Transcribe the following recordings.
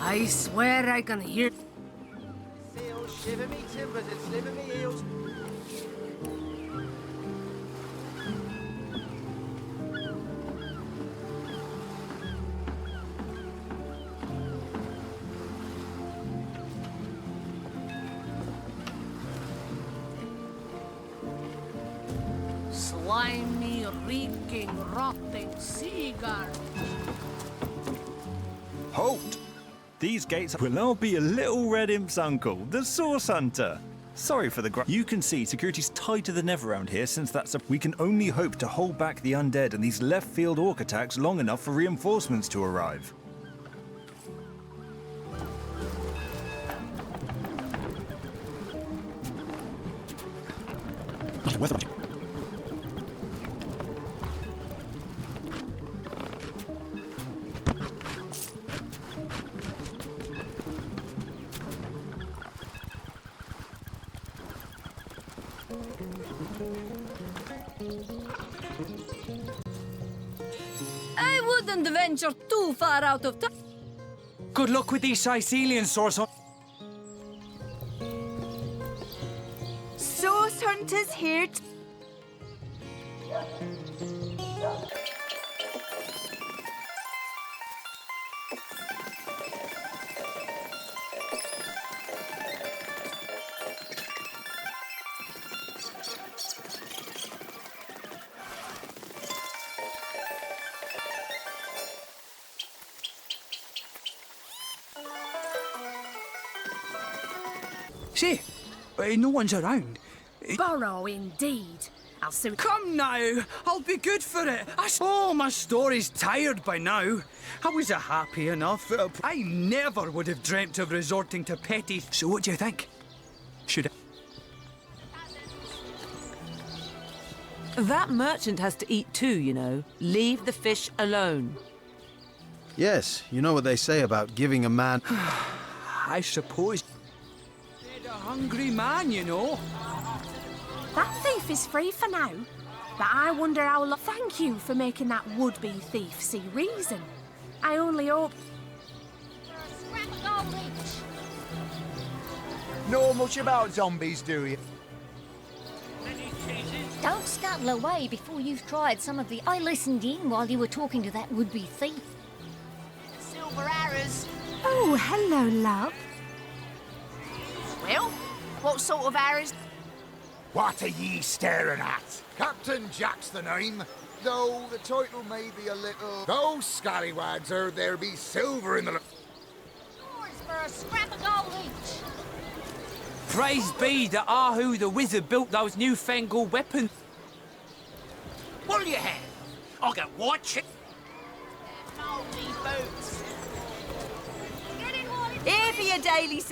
I swear I can hear... Sails shiver me timbers and sliver me heels. Slimy, reeking, rotting seagull. Halt! These gates will now be a little red imp's uncle, the Source Hunter. Sorry for the You can see security's tighter than ever around here since we can only hope to hold back the undead and these left-field orc attacks long enough for reinforcements to arrive. I wouldn't venture too far out of town. Good luck with these Sicilian source hunters. Source hunters here. Say, no one's around. Burrow indeed. I'll soon... Come now, I'll be good for it. Oh, my story's tired by now. I was happy enough. I never would have dreamt of resorting to petty... So what do you think? Should I... That merchant has to eat too, you know. Leave the fish alone. Yes, you know what they say about giving a man... I suppose... A hungry man, you know. That thief is free for now. But I wonder how long... Thank you for making that would-be thief see reason. I only hope... Know much about zombies, do you? Don't scuttle away before you've tried some of the... I listened in while you were talking to that would-be thief. Silver arrows. Oh, hello, love. Well, what sort of arrows... What are ye staring at? Captain Jack's the name. Though the title may be a little... Those scallywags heard there be silver in the... Yours for a scrap of gold each. Praise be that Ahu the wizard built those newfangled weapons. What'll you have? I'll get watching. Moldy boots. Here for your daily...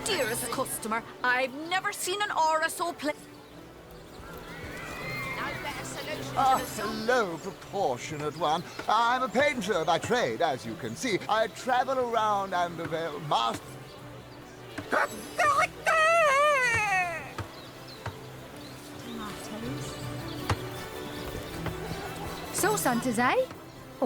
Dearest customer, I've never seen an aura so pla... Hello, proportionate one. I'm a painter by trade, as you can see. I travel around and avail master... Source hunters, eh?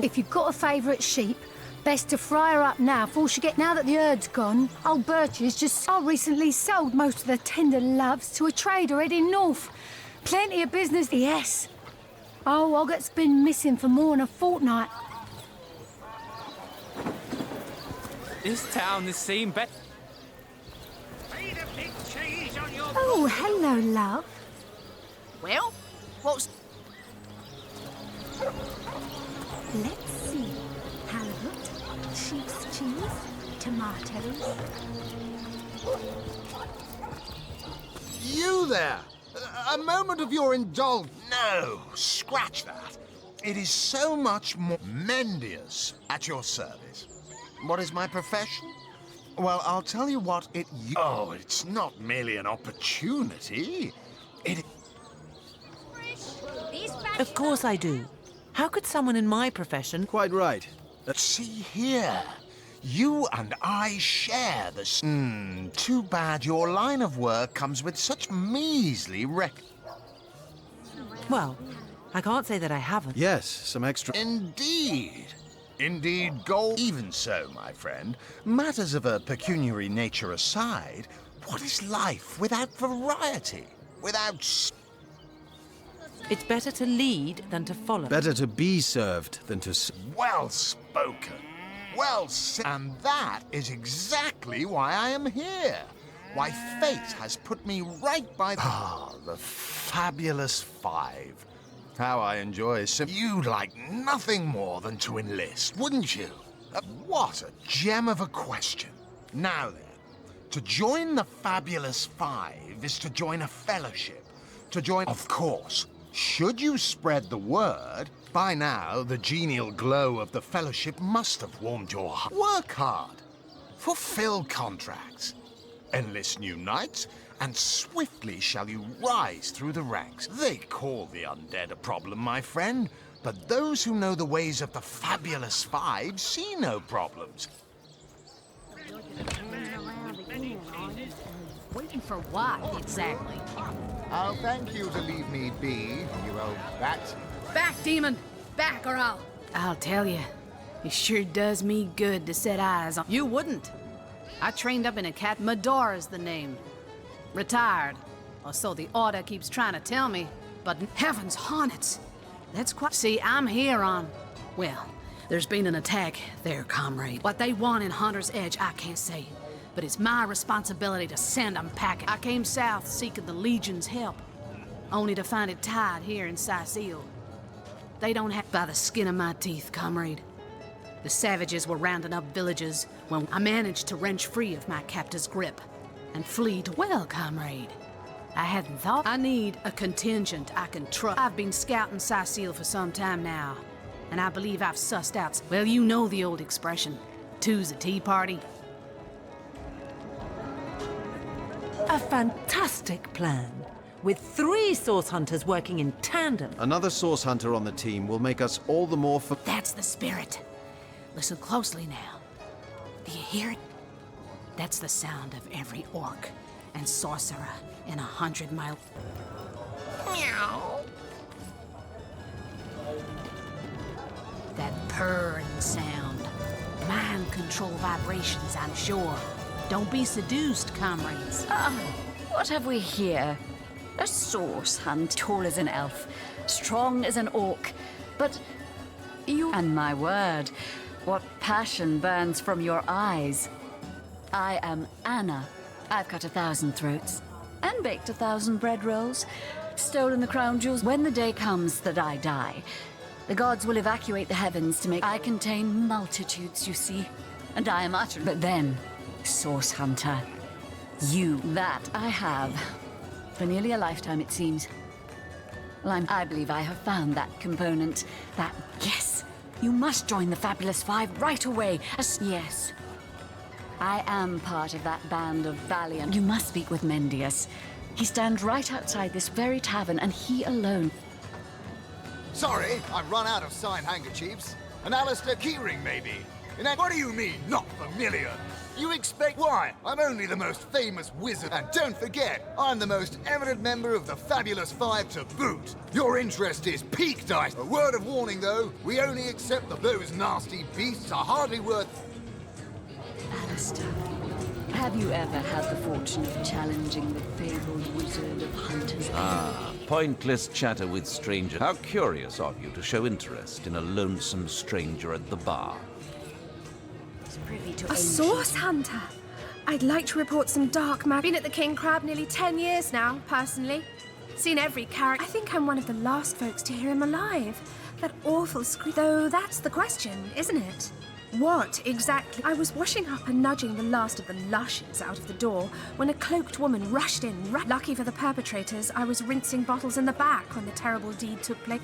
If you've got a favourite sheep, best to fry her up now before she get... Now that the herd's gone, old Birchie's just recently sold most of the tender loves to a trader heading north. Plenty of business, yes. Oh, Ogget's been missing for more than a fortnight. This town has seen better. Oh, hello, love. Well, what's... Let's see. Halibut, sheep's cheese, tomatoes. You there! A moment of your indulgence. No, scratch that. It is so much more... Mendius, at your service. What is my profession? Well, I'll tell you what it... Oh, it's not merely an opportunity. It... Of course I do. How could someone in my profession... Quite right. See here. You and I share the... too bad your line of work comes with such measly Well, I can't say that I haven't. Yes, some extra... Indeed. Indeed, gold. Even so, my friend, matters of a pecuniary nature aside, what is life without variety? Without... It's better to lead than to follow. Better to be served than to... Well spoken. Well said. And that is exactly why I am here. Why fate has put me right by the... Ah, the fabulous five. How I enjoy you'd like nothing more than to enlist, wouldn't you? What a gem of a question. Now then, to join the fabulous five is to join a fellowship. To join... Of course, should you spread the word, by now the genial glow of the fellowship must have warmed your heart. Work hard. Fulfill contracts. Enlist new knights, and swiftly shall you rise through the ranks. They call the undead a problem, my friend, but those who know the ways of the fabulous five see no problems. Waiting for what, exactly? I'll thank you to leave me be, you old bat. Back, demon! Back, or I'll tell you, it sure does me good to set eyes on... You wouldn't. I trained up in a cat. Medora's the name. Retired. Or so the order keeps trying to tell me. But heavens hornets! That's quite... See, I'm here on... Well, there's been an attack there, comrade. What they want in Hunter's Edge, I can't say. But it's my responsibility to send them packing. I came south seeking the Legion's help, only to find it tied here in Sicil. They don't have... By the skin of my teeth, comrade. The savages were rounding up villages when I managed to wrench free of my captor's grip and flee to... Well, comrade, I hadn't thought... I need a contingent I can trust. I've been scouting Sicil for some time now, and I believe I've sussed out... Well, you know the old expression, two's a tea party. A fantastic plan, with 3 source hunters working in tandem. Another source hunter on the team will make us all the more... That's the spirit. Listen closely now. Do you hear it? That's the sound of every orc and sorcerer in 100 miles. Meow. That purring sound. Mind control vibrations, I'm sure. Don't be seduced, comrades. What have we here? A source hunt, tall as an elf, strong as an orc. But you... And my word, what passion burns from your eyes. I am Anna. I've cut 1,000 throats and baked 1,000 bread rolls, stolen the crown jewels. When the day comes that I die, the gods will evacuate the heavens to make... I contain multitudes, you see, and I am utterly... But then, source hunter, you, that I have. For nearly a lifetime, it seems. Well, I believe I have found that component. That... Yes! You must join the Fabulous Five right away. Yes. I am part of that band of valiant... You must speak with Mendius. He stands right outside this very tavern, and he alone... Sorry, I've run out of signed handkerchiefs. An Alistair Keyring, maybe. What do you mean, not familiar? You expect... Why? I'm only the most famous wizard. And don't forget, I'm the most eminent member of the Fabulous Five to boot. Your interest is piqued, A word of warning, though. We only accept those nasty beasts are hardly worth... Alistair, have you ever had the fortune of challenging the fabled wizard of Hunter's Edge? Pointless chatter with strangers. How curious of you to show interest in a lonesome stranger at the bar. A source hunter? I'd like to report some dark magic. Been at the King Crab nearly 10 years now, personally. Seen every character. I think I'm one of the last folks to hear him alive. That awful scream. Though that's the question, isn't it? What exactly? I was washing up and nudging the last of the lushes out of the door when a cloaked woman rushed in. Lucky for the perpetrators, I was rinsing bottles in the back when the terrible deed took place.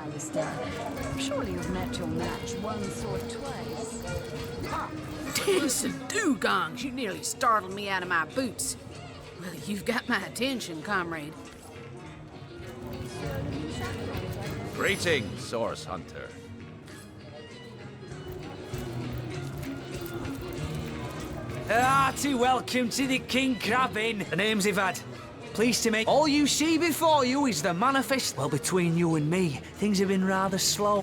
Alistair, surely you've met your match once or twice. Dancing dugongs, you nearly startled me out of my boots. Well, you've got my attention, comrade. Greetings, source hunter. Hearty welcome to the King Crab Inn. The name's Ivad. Pleased to make all you see before you is the manifest. Well, between you and me, things have been rather slow.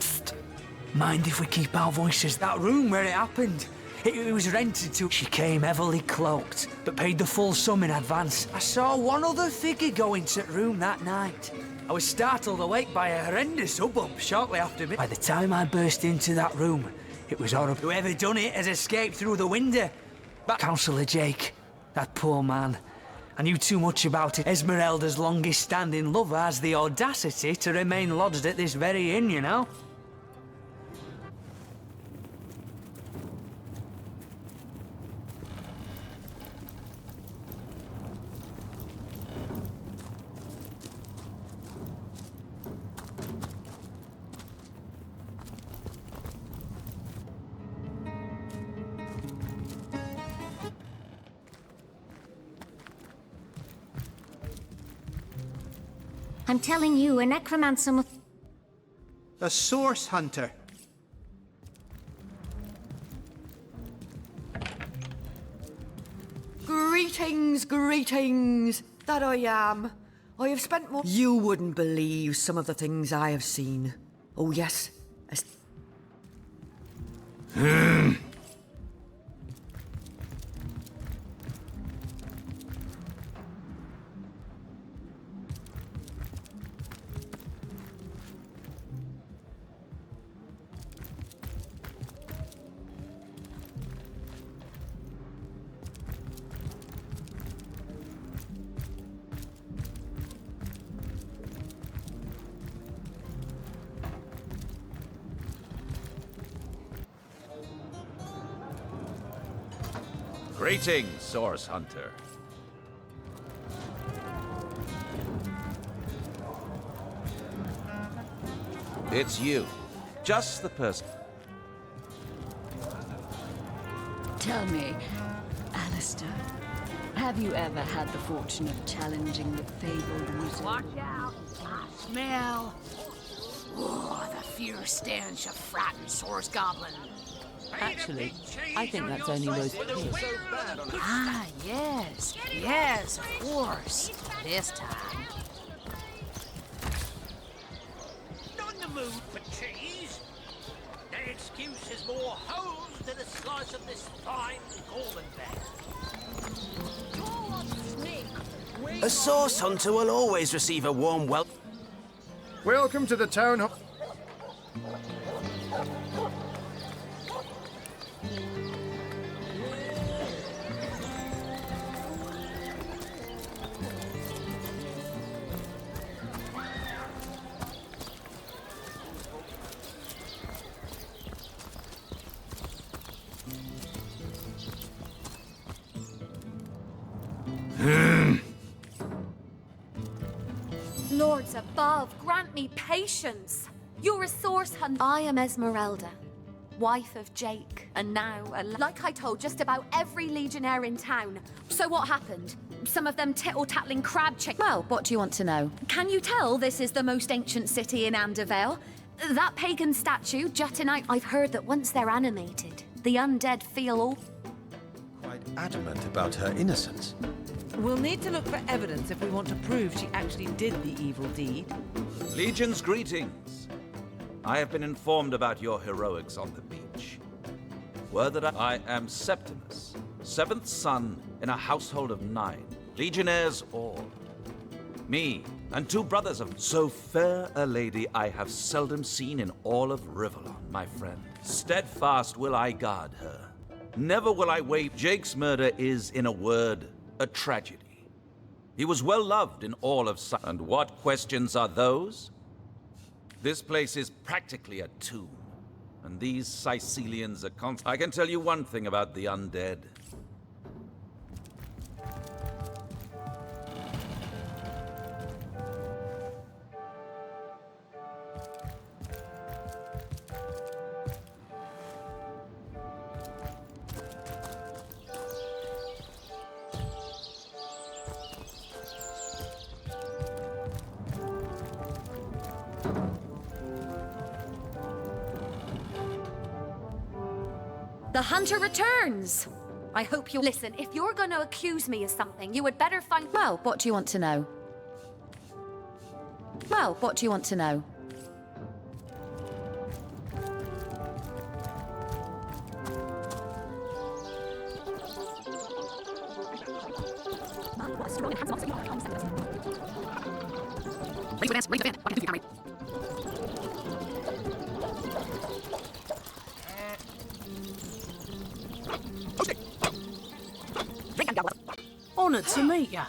Mind if we keep our voices? That room where it happened, it was rented to. She came heavily cloaked, but paid the full sum in advance. I saw one other figure go into the room that night. I was startled awake by a horrendous hubbub shortly after me. By the time I burst into that room, it was horrible. Whoever done it has escaped through the window. But Councillor Jake, that poor man, I knew too much about it. Esmeralda's longest-standing lover has the audacity to remain lodged at this very inn, you know? I'm telling you, a necromancer must... A source hunter. Greetings, greetings. That I am. I have spent more... You wouldn't believe some of the things I have seen. Oh, yes. Greetings, Source Hunter. It's you. Just the person. Tell me, Alistair, have you ever had the fortune of challenging the fabled wizard? Watch out! I smell... Oh, the fierce stench of frightened source goblin. Actually, I think that's only roast pig. Ah, yes. Yes, of course. This time. Not in the mood for cheese. The excuse is more holes than a slice of this fine golden bag. A source hunter will always receive a warm welcome. Welcome to the town hall. Lords above, grant me patience. You're a source hunter. I am Esmeralda, wife of Jake, and now, like I told just about every legionnaire in town. So what happened? Some of them tittle-tattling crab chick. Well, what do you want to know? Can you tell this is the most ancient city in Andervale? That pagan statue jutting out. I've heard that once they're animated, the undead feel all... Quite adamant about her innocence. We'll need to look for evidence if we want to prove she actually did the evil deed. Legion's greetings. I have been informed about your heroics on the beach. Word that I am Septimus, seventh son in a household of 9, legionnaires all. Me and 2 brothers of so fair a lady I have seldom seen in all of Rivellon, my friend. Steadfast will I guard her. Never will I waive. Jake's murder is, in a word, a tragedy. He was well loved in all of and what questions are those? This place is practically a tomb, and these Sicilians are I can tell you one thing about the undead. The hunter returns! I hope you listen. If you're going to accuse me of something, you would better find. Well, what do you want to know? Well, what do you want to know? Honored to meet ya.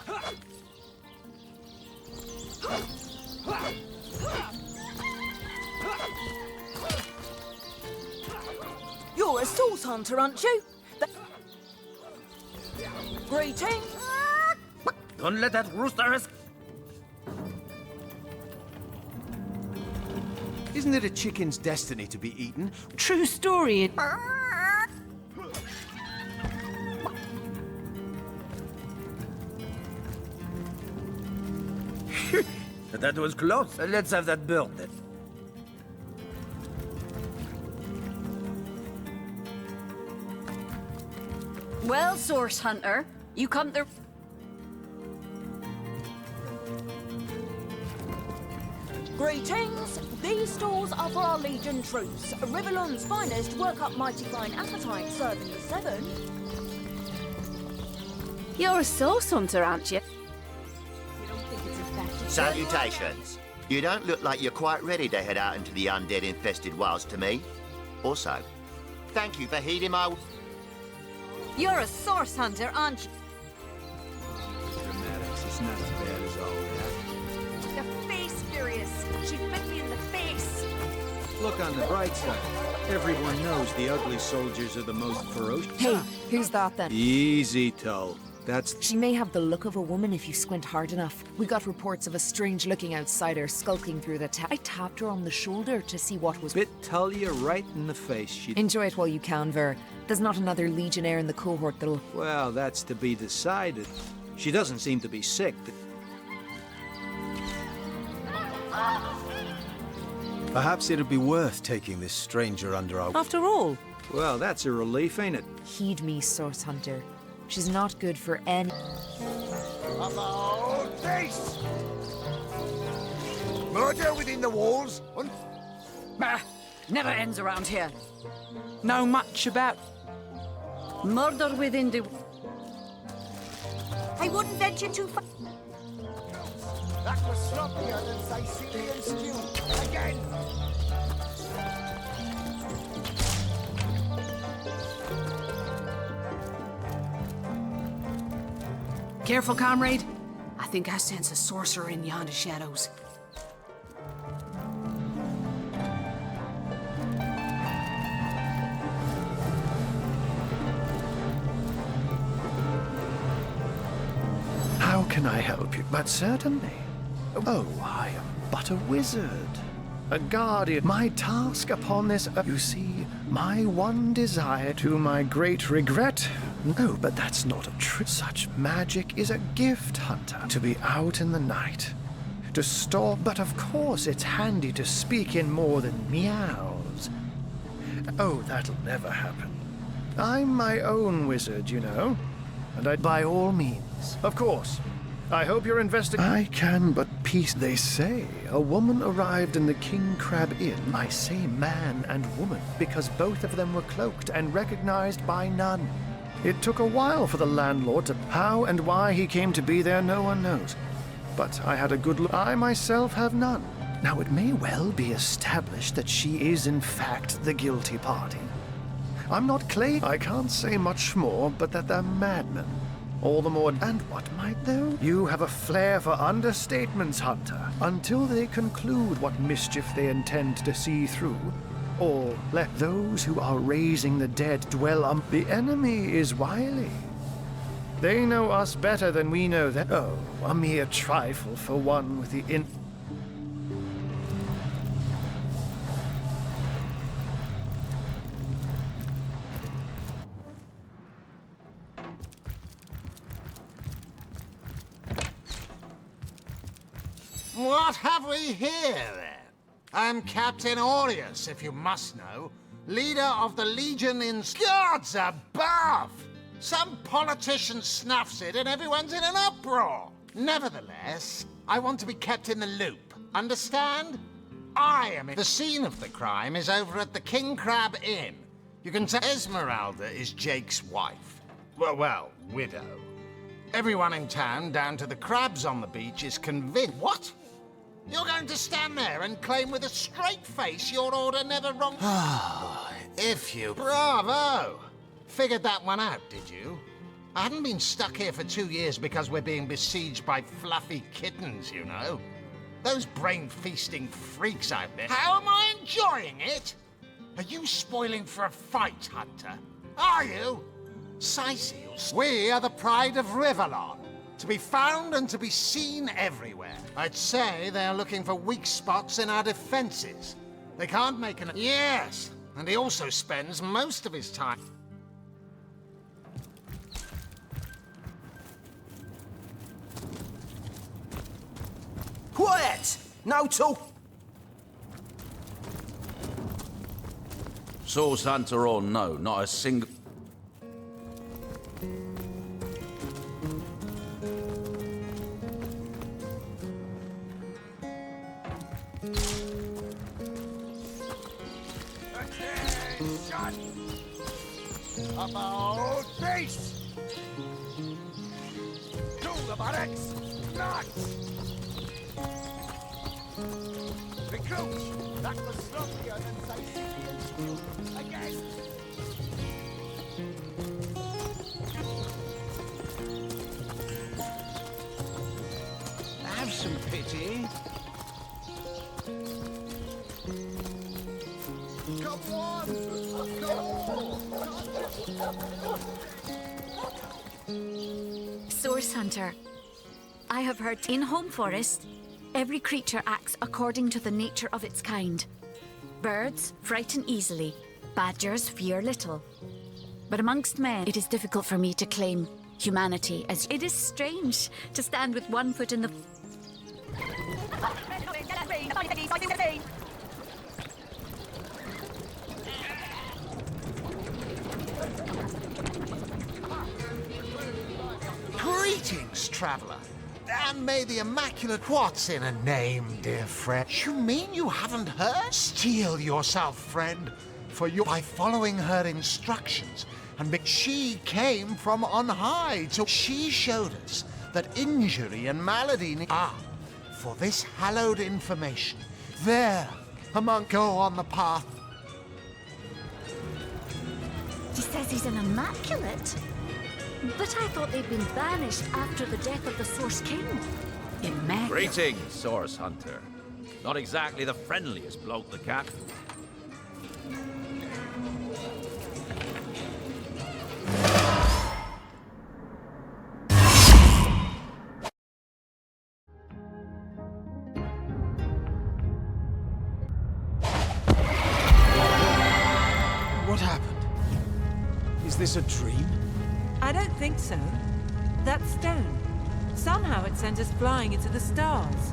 You're a source hunter, aren't you? Greetings. Don't let that rooster Isn't it a chicken's destiny to be eaten? True story. That was close. Let's have that bird then. Well, Source Hunter, you come to... Greetings. These stalls are for our Legion troops. Rivellon's finest work up mighty fine appetite, serving the 7. You're a source hunter, aren't you? Salutations. You don't look like you're quite ready to head out into the undead-infested wilds to me. Also, thank you for heeding my... You're a source hunter, aren't you? Dramatics, it's not as bad as all that. The face furious. She bit me in the face. Look on the bright side. Everyone knows the ugly soldiers are the most ferocious. Hey, who's that then? Easy, Tull. That's... She may have the look of a woman if you squint hard enough. We got reports of a strange-looking outsider skulking through the town. I tapped her on the shoulder to see what was... Bit Talia right in the face. She... Enjoy it while you can, Ver. There's not another Legionnaire in the cohort that'll... Well, that's to be decided. She doesn't seem to be sick. Perhaps it'd be worth taking this stranger under our... After all. Well, that's a relief, ain't it? Heed me, Source Hunter. She's not good for any... About this! Murder within the walls? Bah! Never ends around here. Know much about... Murder within the... I wouldn't venture too far. That was sloppier than Sicilian stew. Again! Careful, comrade. I think I sense a sorcerer in yonder shadows. How can I help you? But certainly. Oh, I am but a wizard. A guardian. My task upon this earth. You see, my one desire, to my great regret... No, but that's not a trick. Such magic is a gift, Hunter. To be out in the night. To stalk. But of course it's handy to speak in more than meows. Oh, that'll never happen. I'm my own wizard, you know. And I, by all means, of course. I hope you're investigating. I can but peace. They say a woman arrived in the King Crab Inn. I say man and woman because both of them were cloaked and recognized by none. It took a while for the landlord to... How and why he came to be there, no one knows. But I had a good look. I myself have none. Now, it may well be established that she is, in fact, the guilty party. I'm not claiming... I can't say much more, but that they're madmen. All the more... And what might, though? You have a flair for understatements, Hunter. Until they conclude what mischief they intend to see through... Or let those who are raising the dead dwell on... The enemy is wily. They know us better than we know them. Oh, a mere trifle for one with the What have we here, then? I'm Captain Aureus, if you must know, leader of the Legion in... Gods above! Some politician snuffs it and everyone's in an uproar. Nevertheless, I want to be kept in the loop. Understand? The scene of the crime is over at the King Crab Inn. You can tell Esmeralda is Jake's wife. Well, widow. Everyone in town, down to the crabs on the beach, is convinced. What? You're going to stand there and claim with a straight face your order never wrong? If you... Bravo! Figured that one out, did you? I haven't been stuck here for 2 years because we're being besieged by fluffy kittens, you know. Those brain-feasting freaks out there. How am I enjoying it? Are you spoiling for a fight, Hunter? Are you? Sightseers. We are the pride of Rivellon. To be found and to be seen everywhere. I'd say they're looking for weak spots in our defenses. They can't make an... Yes! And he also spends most of his time... Quiet! No talk! Source hunter or no, not a single... About face! To the barracks! Not! Recruit! That was sloppier than Sicilian. Again! Have some pity. Come on! Come on! Source Hunter, I have heard in Home Forest, every creature acts according to the nature of its kind. Birds frighten easily, badgers fear little. But amongst men, it is difficult for me to claim humanity as it is strange to stand with one foot in the... Greetings, traveler. And may the Immaculate... What's in a name, dear friend? You mean you haven't heard? Steel yourself, friend, for you... By following her instructions, and she came from on high to... She showed us that injury and malady... for this hallowed information, there, among... Go on the path. He says he's an Immaculate. But I thought they'd been banished after the death of the Source King. Immaculate. Greetings, Source Hunter. Not exactly the friendliest bloke, the cat. What happened? Is this a dream? I don't think so. That stone. Somehow it sent us flying into the stars.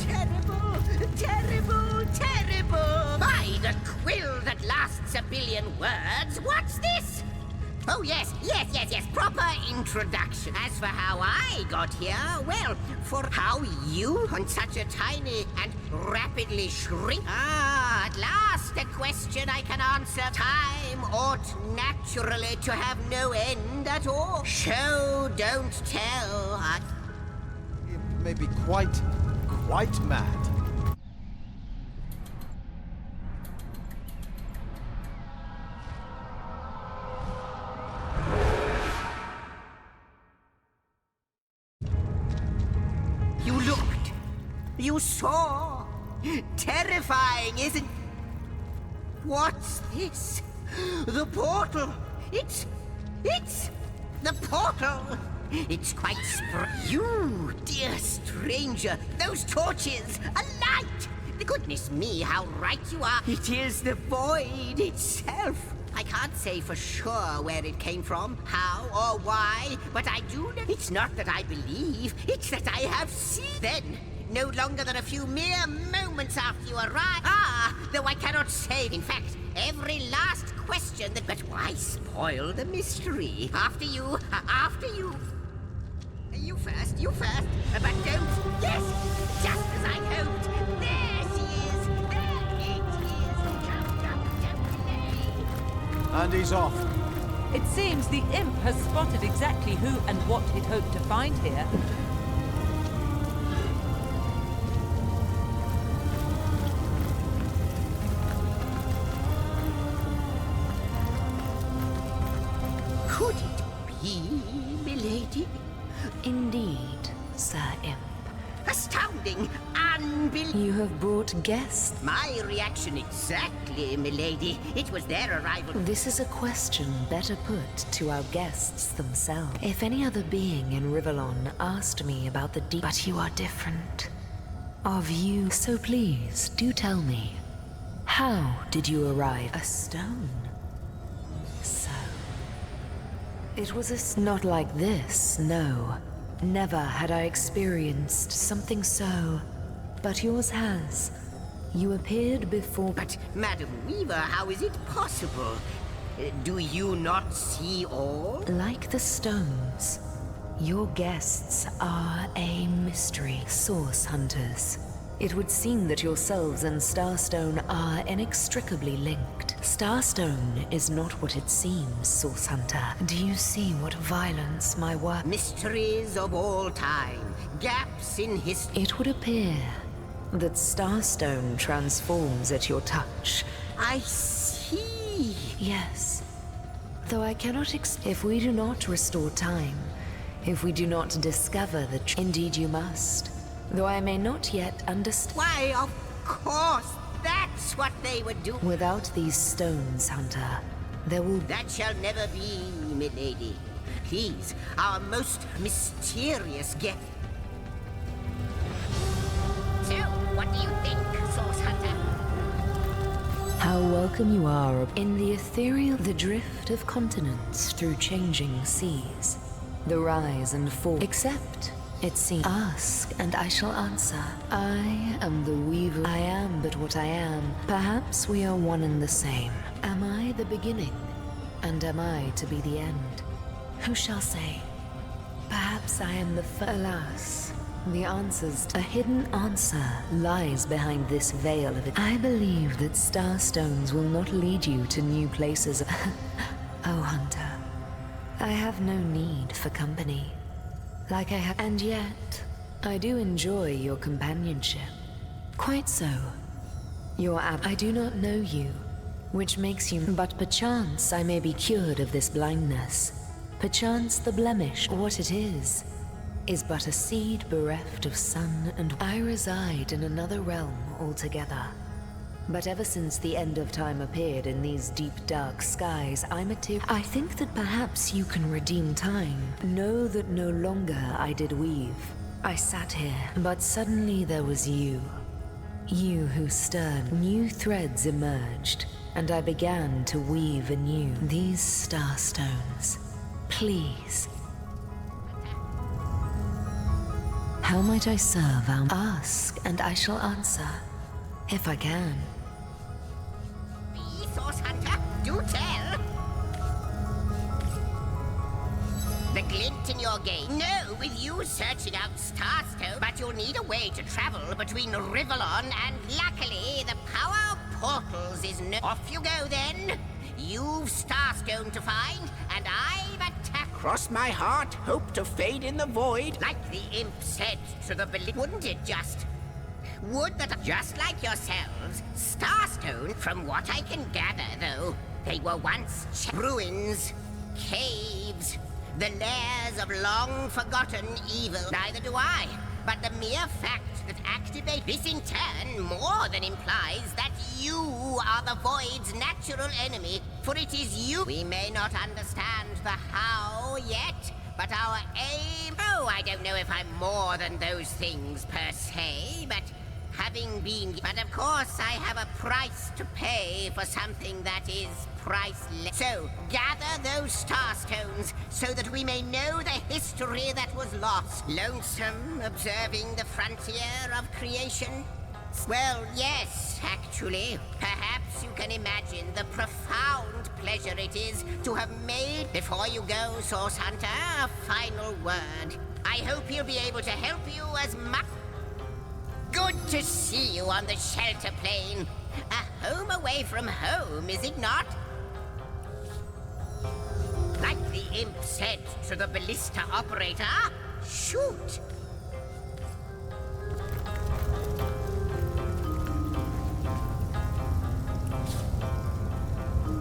Terrible, terrible, terrible! By the quill that lasts a billion words, what's this? Oh, yes, proper introduction. As for how I got here, well, for how you, on such a tiny and rapidly shrink... at last a question I can answer. Time ought naturally to have no end at all. Show, don't tell. It may be quite mad. You looked. You saw. Terrifying, isn't... What's this? The portal. It's the portal. It's quite You, dear stranger. Those torches. A light. Goodness me, how right you are. It is the void itself. I can't say for sure where it came from, how or why, but I do know. It's not that I believe, it's that I have seen. Then, no longer than a few mere moments after you arrive. Ah, though I cannot say. In fact, every last question that... But why spoil the mystery? After you, after you... You first, but don't... Yes, just as I hoped. There she is, there it is. Don't delay. And he's off. It seems the imp has spotted exactly who and what it hoped to find here. Could it be, milady? Indeed, Sir Imp. Astounding! Unbelievable! You have brought guests. My reaction exactly, milady. It was their arrival. This is a question better put to our guests themselves. If any other being in Rivellon asked me about the deep... But you are different. Of you, so please, do tell me. How did you arrive? A stone? So... It was not like this, no. Never had I experienced something so... But yours has. You appeared before... But, Madam Weaver, how is it possible? Do you not see all? Like the stones, your guests are a mystery. Source hunters. It would seem that yourselves and Starstone are inextricably linked. Starstone is not what it seems, Source Hunter. Do you see what violence my work... Mysteries of all time. Gaps in history. It would appear that Starstone transforms at your touch. I see. Yes. Though I cannot if we do not restore time, if we do not discover the indeed you must. Though I may not yet understand. Why, of course, that's what they would do. Without these stones, Hunter, there will... That shall never be, milady. Please, our most mysterious guest. So, what do you think, Source Hunter? How welcome you are in the ethereal, the drift of continents through changing seas, the rise and fall. Except, it seems, ask and I shall answer. I am the weaver. I am but what I am. Perhaps we are one and the same. Am I the beginning? And am I to be the end? Who shall say? Perhaps I am the alas. The answers to a hidden answer lies behind this veil of it. I believe that starstones will not lead you to new places. Oh, Hunter, I have no need for company. Like I have, and yet, I do enjoy your companionship. Quite so. I do not know you, which makes you, but perchance I may be cured of this blindness. Perchance the blemish, what it is but a seed bereft of sun, and I reside in another realm altogether. But ever since the end of time appeared in these deep dark skies, I think that perhaps you can redeem time. Know that no longer I did weave. I sat here, but suddenly there was you. You who stirred. New threads emerged, and I began to weave anew. These starstones. Please. How might I serve? Ask, and I shall answer. If I can. Source Hunter, do tell. The glint in your game. No, with you searching out Starstone, but you'll need a way to travel between Rivellon and luckily the power of portals is no... Off you go then. You've Starstone to find, and I've attacked. Cross my heart, hope to fade in the void. Like the imp said to the wouldn't it just? Would that, just like yourselves, Starstone, from what I can gather though, they were once ruins, caves, the lairs of long-forgotten evil. Neither do I, but the mere fact that activate this in turn more than implies that you are the Void's natural enemy, for it is you. We may not understand the how yet, but our aim... Oh, I don't know if I'm more than those things per se, but having been... But of course I have a price to pay for something that is priceless. So, gather those starstones so that we may know the history that was lost. Lonesome, observing the frontier of creation? Well, yes, actually. Perhaps you can imagine the profound pleasure it is to have made, before you go, Source Hunter, a final word. I hope he'll be able to help you as much. Good to see you on the shelter plane. A home away from home, is it not? Like the imp said to the ballista operator, shoot!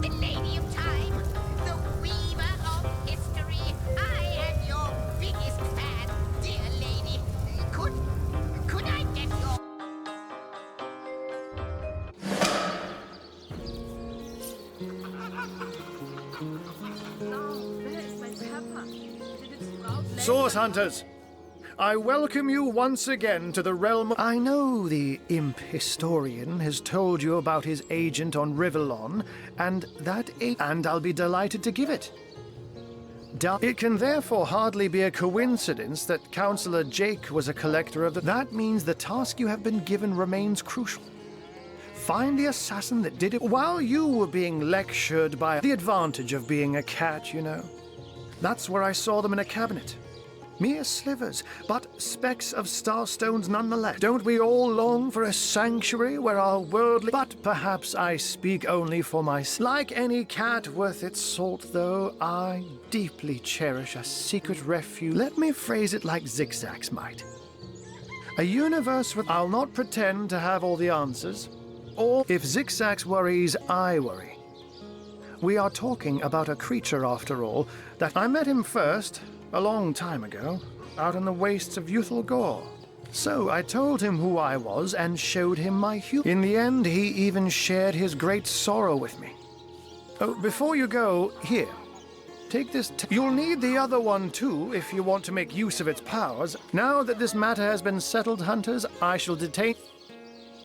The Lady of Time, the weaver of history. I am your biggest fan, dear lady. Could I get your... Source Hunters, I welcome you once again to the realm of... I know the imp historian has told you about his agent on Rivellon, and I'll be delighted to give it. It can therefore hardly be a coincidence that Councillor Jake was a collector of the... That means the task you have been given remains crucial. Find the assassin that did it while you were being lectured by... The advantage of being a cat, you know. That's where I saw them in a cabinet. Mere slivers, but specks of starstones nonetheless. Don't we all long for a sanctuary where our worldly... But perhaps I speak only for myself. Like any cat worth its salt, though, I deeply cherish a secret refuge. Let me phrase it like Zigzags might. A universe with... I'll not pretend to have all the answers. Or, if Zigzags worries, I worry. We are talking about a creature, after all, that I met him first... a long time ago, out in the wastes of Youthful Gore. So I told him who I was and showed him my humor. In the end, he even shared his great sorrow with me. Oh, before you go, here. Take this. You'll need the other one too if you want to make use of its powers. Now that this matter has been settled, Hunters, I shall detain...